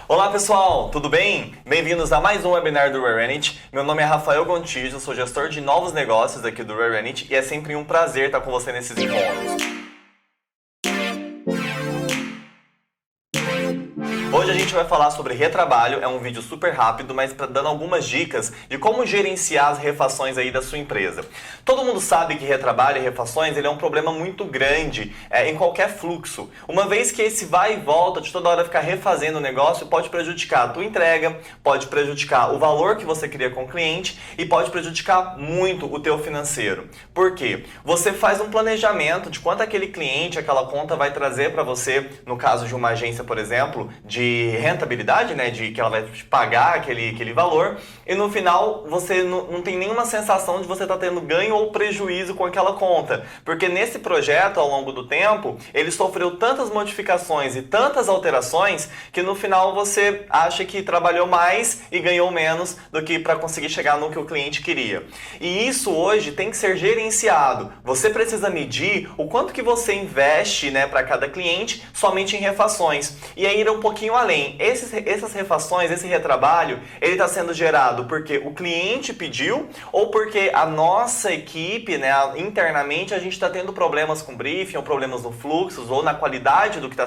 Olá pessoal, tudo bem? Bem-vindos a mais um webinar do Rerenit. Meu nome é Rafael Gontijo, sou gestor de novos negócios aqui do Rerenit e é sempre um prazer estar com você nesses encontros. Hoje a gente vai falar sobre retrabalho, é um vídeo super rápido, mas dando algumas dicas de como gerenciar as refações aí da sua empresa. Todo mundo sabe que retrabalho e refações ele é um problema muito grande em qualquer fluxo. Uma vez que esse vai e volta de toda hora ficar refazendo o negócio, pode prejudicar a tua entrega, pode prejudicar o valor que você cria com o cliente e pode prejudicar muito o teu financeiro. Por quê? Você faz um planejamento de quanto aquele cliente, aquela conta vai trazer para você, no caso de uma agência, por exemplo, de rentabilidade, né, de que ela vai te pagar aquele valor, e no final você não tem nenhuma sensação de você estar tendo ganho ou prejuízo com aquela conta, porque nesse projeto, ao longo do tempo, ele sofreu tantas modificações e tantas alterações que no final você acha que trabalhou mais e ganhou menos do que para conseguir chegar no que o cliente queria. E isso hoje tem que ser gerenciado. Você precisa medir o quanto que você investe, né, para cada cliente somente em refações. E aí ir um pouquinho além. Essas refações, esse retrabalho, ele está sendo gerado porque o cliente pediu ou porque a nossa equipe, né, internamente, a gente está tendo problemas com briefing, ou problemas no fluxo, ou na qualidade do que está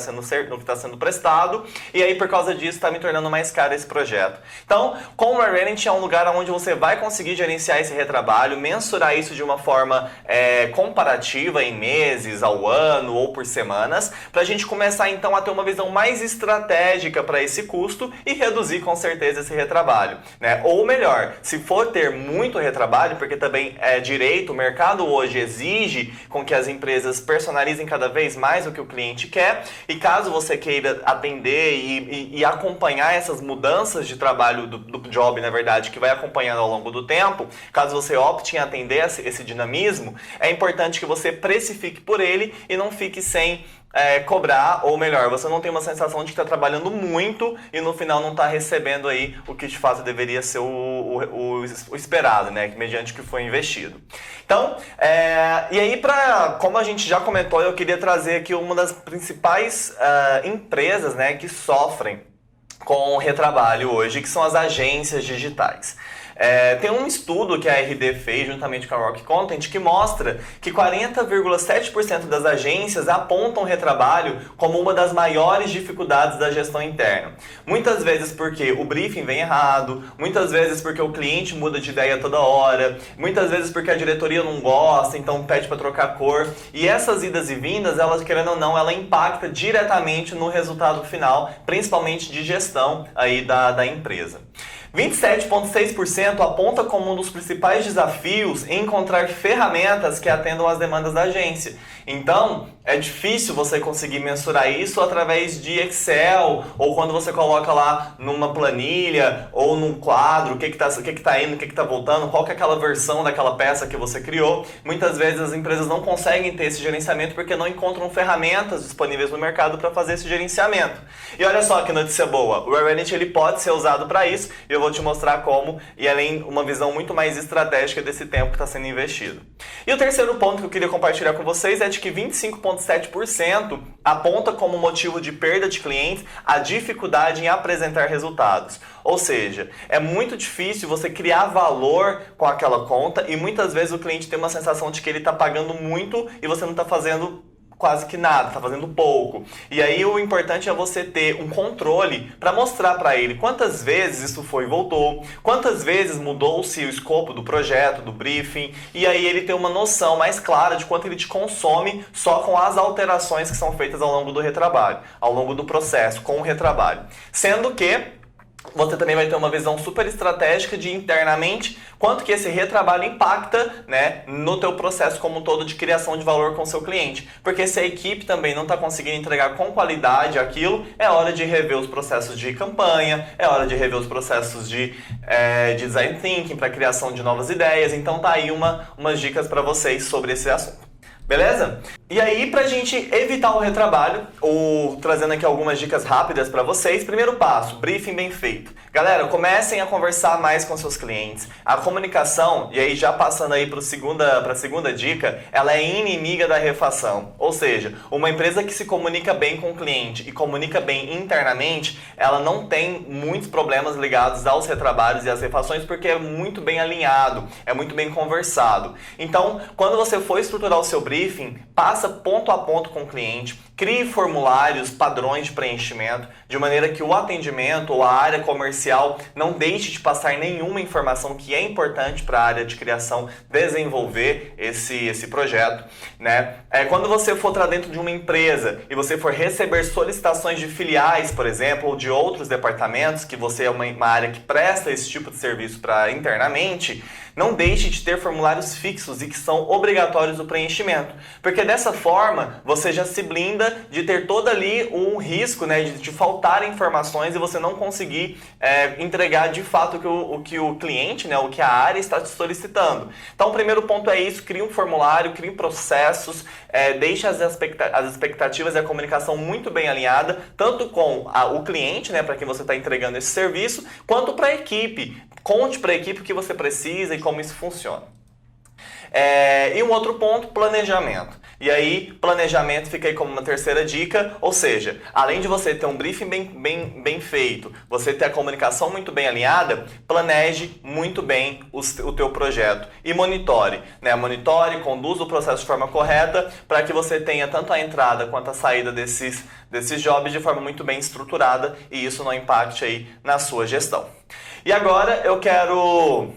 sendo prestado, e aí por causa disso está me tornando mais caro esse projeto. Então, com o Rerenit é um lugar onde você vai conseguir gerenciar esse retrabalho, mensurar isso de uma forma comparativa em meses, ao ano ou por semanas, para a gente começar então a ter uma visão mais estratégica para esse custo e reduzir com certeza esse retrabalho, né? Ou melhor, se for ter muito retrabalho, porque também é direito, o mercado hoje exige com que as empresas personalizem cada vez mais o que o cliente quer, e caso você queira atender e acompanhar essas mudanças de trabalho do job, na verdade, que vai acompanhando ao longo do tempo, caso você opte em atender esse dinamismo, é importante que você precifique por ele e não fique sem cobrar, ou melhor, você não tem uma sensação de que está trabalhando muito e no final não está recebendo aí o que de fato deveria ser o esperado, né, mediante o que foi investido. Então, e aí como a gente já comentou, eu queria trazer aqui uma das principais empresas, né, que sofrem com o retrabalho hoje, que são as agências digitais. Tem um estudo que a RD fez juntamente com a Rock Content que mostra que 40,7% das agências apontam retrabalho como uma das maiores dificuldades da gestão interna. Muitas vezes porque o briefing vem errado, muitas vezes porque o cliente muda de ideia toda hora, muitas vezes porque a diretoria não gosta, então pede para trocar a cor. E essas idas e vindas, elas querendo ou não, ela impacta diretamente no resultado final, principalmente de gestão aí da empresa. 27,6% aponta como um dos principais desafios encontrar ferramentas que atendam às demandas da agência. Então, é difícil você conseguir mensurar isso através de Excel, ou quando você coloca lá numa planilha, ou num quadro, o que está indo, o que está voltando, qual que é aquela versão daquela peça que você criou. Muitas vezes as empresas não conseguem ter esse gerenciamento porque não encontram ferramentas disponíveis no mercado para fazer esse gerenciamento. E olha só que notícia boa, o Rerenit ele pode ser usado para isso, e eu vou te mostrar como, e além uma visão muito mais estratégica desse tempo que está sendo investido. E o terceiro ponto que eu queria compartilhar com vocês é de que 25,7% aponta como motivo de perda de clientes a dificuldade em apresentar resultados. Ou seja, é muito difícil você criar valor com aquela conta e muitas vezes o cliente tem uma sensação de que ele está pagando muito e você não está fazendo quase que nada, está fazendo pouco. E aí o importante é você ter um controle para mostrar para ele quantas vezes isso foi e voltou, quantas vezes mudou-se o escopo do projeto, do briefing, e aí ele ter uma noção mais clara de quanto ele te consome só com as alterações que são feitas ao longo do retrabalho, ao longo do processo, com o retrabalho. Sendo que você também vai ter uma visão super estratégica de internamente quanto que esse retrabalho impacta, né, no teu processo como um todo de criação de valor com o seu cliente. Porque se a equipe também não está conseguindo entregar com qualidade aquilo, é hora de rever os processos de campanha, é hora de rever os processos de design thinking para criação de novas ideias. Então tá aí umas dicas para vocês sobre esse assunto. Beleza? E aí, pra gente evitar o retrabalho, ou trazendo aqui algumas dicas rápidas para vocês, primeiro passo, briefing bem feito. Galera, comecem a conversar mais com seus clientes. A comunicação, e aí já passando aí para a segunda dica, ela é inimiga da refação. Ou seja, uma empresa que se comunica bem com o cliente e comunica bem internamente, ela não tem muitos problemas ligados aos retrabalhos e às refações, porque é muito bem alinhado, é muito bem conversado. Então, quando você for estruturar o seu briefing, passa ponto a ponto com o cliente, crie formulários, padrões de preenchimento, de maneira que o atendimento ou a área comercial não deixe de passar nenhuma informação que é importante para a área de criação desenvolver esse projeto, né? Quando você for estar dentro de uma empresa e você for receber solicitações de filiais, por exemplo, ou de outros departamentos, que você é uma área que presta esse tipo de serviço para internamente, não deixe de ter formulários fixos e que são obrigatórios o preenchimento, porque dessa forma você já se blinda de ter todo ali um risco, né, de faltar informações e você não conseguir entregar de fato o que o cliente, né, o que a área está te solicitando. Então o primeiro ponto é isso, crie um formulário, crie processos, deixe as expectativas e a comunicação muito bem alinhada, tanto com o cliente, né, para quem você está entregando esse serviço, quanto para a equipe. Conte para a equipe o que você precisa e como isso funciona. E um outro ponto, planejamento. E aí, planejamento fica aí como uma terceira dica, ou seja, além de você ter um briefing bem feito, você ter a comunicação muito bem alinhada, planeje muito bem o teu projeto e monitore, né? Monitore, conduza o processo de forma correta para que você tenha tanto a entrada quanto a saída desses jobs de forma muito bem estruturada e isso não impacte aí na sua gestão. E agora eu quero,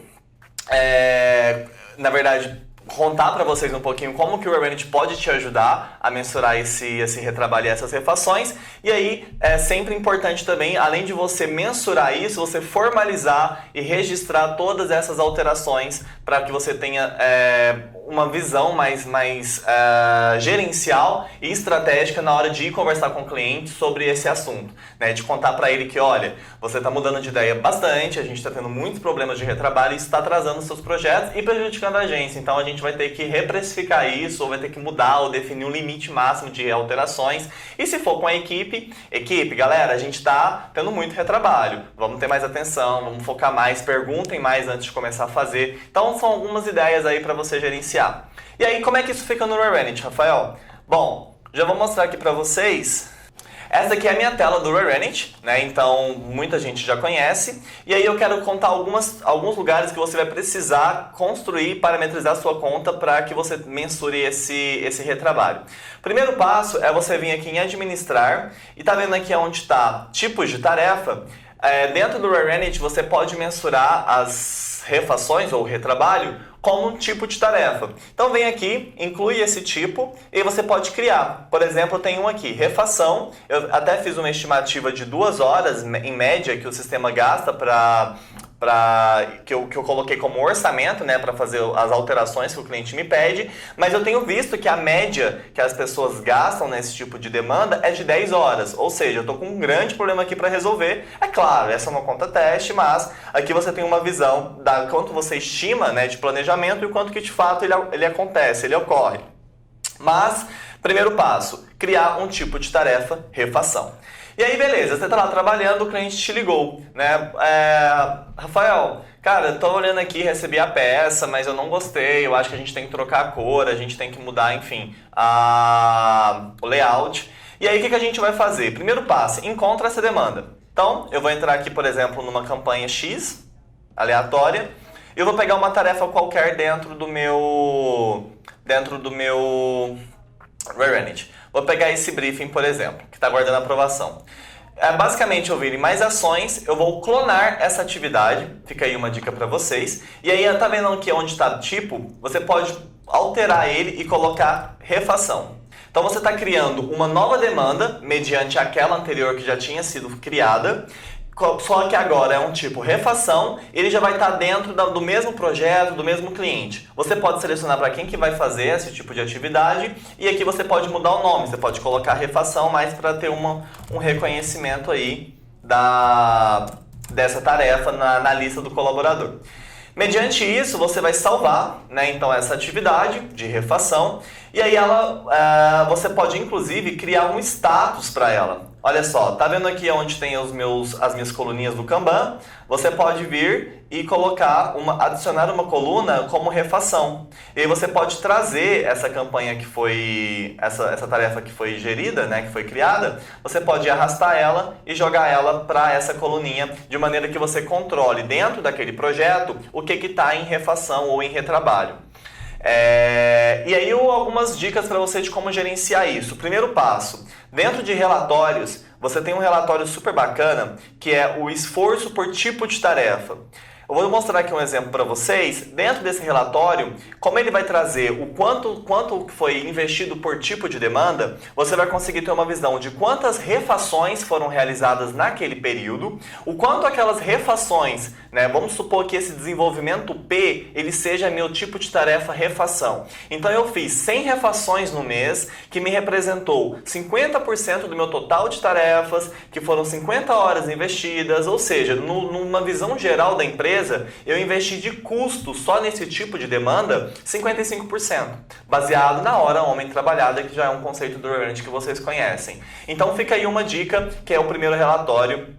na verdade, contar para vocês um pouquinho como que o Revit pode te ajudar a mensurar esse retrabalho e essas refações. E aí é sempre importante também, além de você mensurar isso, você formalizar e registrar todas essas alterações para que você tenha uma visão mais gerencial e estratégica na hora de ir conversar com o cliente sobre esse assunto, né? De contar para ele que, olha, você está mudando de ideia bastante, a gente está tendo muitos problemas de retrabalho e isso está atrasando os seus projetos e prejudicando a agência. Então a gente vai ter que reprecificar isso, ou vai ter que mudar ou definir um limite máximo de alterações. E se for com a equipe, galera, a gente está tendo muito retrabalho, vamos ter mais atenção, vamos focar mais, perguntem mais antes de começar a fazer. Então são algumas ideias aí para você gerenciar. E aí, como é que isso fica no Revit, Rafael? Bom, já vou mostrar aqui para vocês. Essa aqui é a minha tela do Revit, né? Então muita gente já conhece. E aí eu quero contar alguns lugares que você vai precisar construir e parametrizar a sua conta para que você mensure esse retrabalho. Primeiro passo é você vir aqui em administrar e tá vendo aqui onde está tipos de tarefa. Dentro do Revit você pode mensurar as refações ou retrabalho como um tipo de tarefa. Então vem aqui, inclui esse tipo e você pode criar. Por exemplo, tem um aqui, refação. Eu até fiz uma estimativa de 2 horas, em média, que o sistema gasta que eu coloquei como orçamento, né, para fazer as alterações que o cliente me pede, mas eu tenho visto que a média que as pessoas gastam nesse tipo de demanda é de 10 horas, ou seja, eu estou com um grande problema aqui para resolver. É claro, essa é uma conta teste, mas aqui você tem uma visão da quanto você estima, né, de planejamento e o quanto que de fato ele acontece, ele ocorre. Mas, primeiro passo, criar um tipo de tarefa, refação. E aí, beleza, você tá lá trabalhando, o cliente te ligou, né? Rafael, cara, eu tô olhando aqui, recebi a peça, mas eu não gostei, eu acho que a gente tem que trocar a cor, a gente tem que mudar, enfim, o layout. E aí, o que a gente vai fazer? Primeiro passo, encontra essa demanda. Então, eu vou entrar aqui, por exemplo, numa campanha X, aleatória, e eu vou pegar uma tarefa qualquer dentro do meu Revit. Vou pegar esse briefing, por exemplo, que está aguardando aprovação. Basicamente, eu vou ir em mais ações, eu vou clonar essa atividade, fica aí uma dica para vocês. E aí, tá vendo aqui onde está tipo? Você pode alterar ele e colocar refação. Então você está criando uma nova demanda mediante aquela anterior que já tinha sido criada, só que agora é um tipo refação, ele já vai estar dentro do mesmo projeto, do mesmo cliente. Você pode selecionar para quem que vai fazer esse tipo de atividade e aqui você pode mudar o nome, você pode colocar refação, mas para ter um reconhecimento aí dessa tarefa na lista do colaborador. Mediante isso, você vai salvar, né, então essa atividade de refação, e aí você pode inclusive criar um status para ela. Olha só, tá vendo aqui onde tem as minhas coluninhas do Kanban? Você pode vir e adicionar uma coluna como refação. E aí você pode trazer essa campanha que foi, essa tarefa que foi gerida, né, que foi criada, você pode arrastar ela e jogar ela para essa coluninha, de maneira que você controle dentro daquele projeto o que está em refação ou em retrabalho. E aí algumas dicas para você de como gerenciar isso. Primeiro passo, dentro de relatórios, você tem um relatório super bacana que é o esforço por tipo de tarefa. Eu vou mostrar aqui um exemplo para vocês. Dentro desse relatório, como ele vai trazer o quanto foi investido por tipo de demanda, você vai conseguir ter uma visão de quantas refações foram realizadas naquele período, o quanto aquelas refações, né, vamos supor que esse desenvolvimento P, ele seja meu tipo de tarefa refação. Então eu fiz 100 refações no mês, que me representou 50% do meu total de tarefas, que foram 50 horas investidas, ou seja, numa visão geral da empresa, eu investi de custo só nesse tipo de demanda 55%, baseado na hora homem trabalhada, que já é um conceito do Earned que vocês conhecem. Então fica aí uma dica, que é o primeiro relatório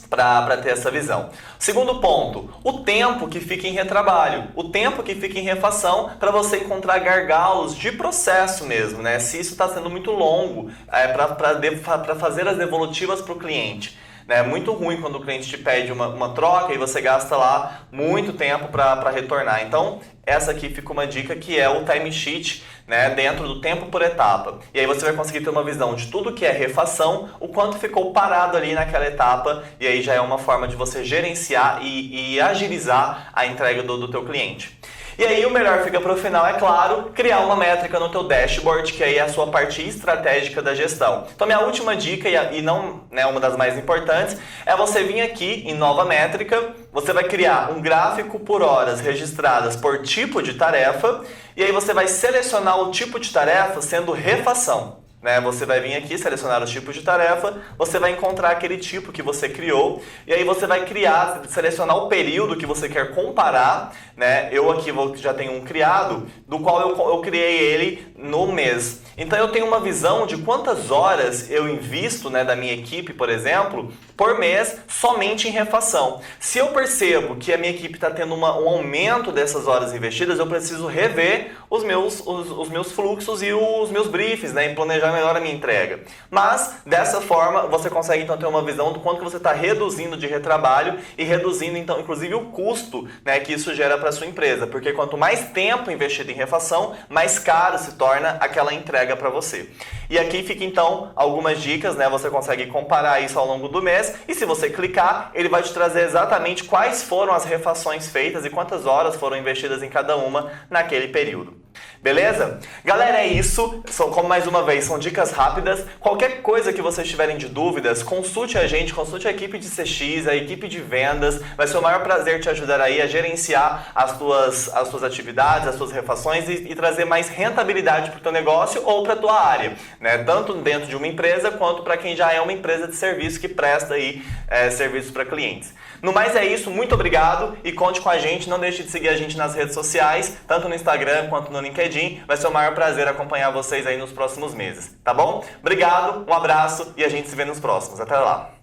para ter essa visão. Segundo ponto, o tempo que fica em retrabalho, o tempo que fica em refação, para você encontrar gargalos de processo mesmo, né? Se isso está sendo muito longo para fazer as devolutivas para o cliente. É muito ruim quando o cliente te pede uma troca e você gasta lá muito tempo para retornar. Então, essa aqui fica uma dica, que é o timesheet, né, dentro do tempo por etapa. E aí você vai conseguir ter uma visão de tudo que é refação, o quanto ficou parado ali naquela etapa, e aí já é uma forma de você gerenciar e agilizar a entrega do teu cliente. E aí o melhor fica para o final, é claro, criar uma métrica no teu dashboard, que aí é a sua parte estratégica da gestão. Então minha última dica, e não, né, uma das mais importantes, é você vir aqui em nova métrica, você vai criar um gráfico por horas registradas por tipo de tarefa, e aí você vai selecionar o tipo de tarefa sendo refação. Você vai vir aqui, selecionar os tipos de tarefa, você vai encontrar aquele tipo que você criou, e aí você vai selecionar o período que você quer comparar, né? Eu aqui já tenho um criado, do qual eu criei ele no mês. Então eu tenho uma visão de quantas horas eu invisto, né, da minha equipe, por exemplo, por mês, somente em refação. Se eu percebo que a minha equipe está tendo um aumento dessas horas investidas, eu preciso rever os meus fluxos e os meus briefs, né, e planejar melhor a minha entrega. Mas, dessa forma, você consegue então ter uma visão do quanto que você está reduzindo de retrabalho e reduzindo, então, inclusive o custo, né, que isso gera para a sua empresa. Porque quanto mais tempo investido em refação, mais caro se torna aquela entrega para você. E aqui fica então algumas dicas, né? Você consegue comparar isso ao longo do mês, e se você clicar, ele vai te trazer exatamente quais foram as refações feitas e quantas horas foram investidas em cada uma naquele período. Beleza? Galera, é isso. Como mais uma vez, são dicas rápidas. Qualquer coisa que vocês tiverem de dúvidas, consulte a gente, consulte a equipe de CX, a equipe de vendas. Vai ser o maior prazer te ajudar aí a gerenciar as tuas atividades, as tuas refações e trazer mais rentabilidade para o teu negócio ou para a tua área, né? Tanto dentro de uma empresa quanto para quem já é uma empresa de serviço que presta aí serviços para clientes. No mais é isso, muito obrigado e conte com a gente. Não deixe de seguir a gente nas redes sociais, tanto no Instagram quanto no LinkedIn. Vai ser o maior prazer acompanhar vocês aí nos próximos meses, tá bom? Obrigado, um abraço e a gente se vê nos próximos. Até lá!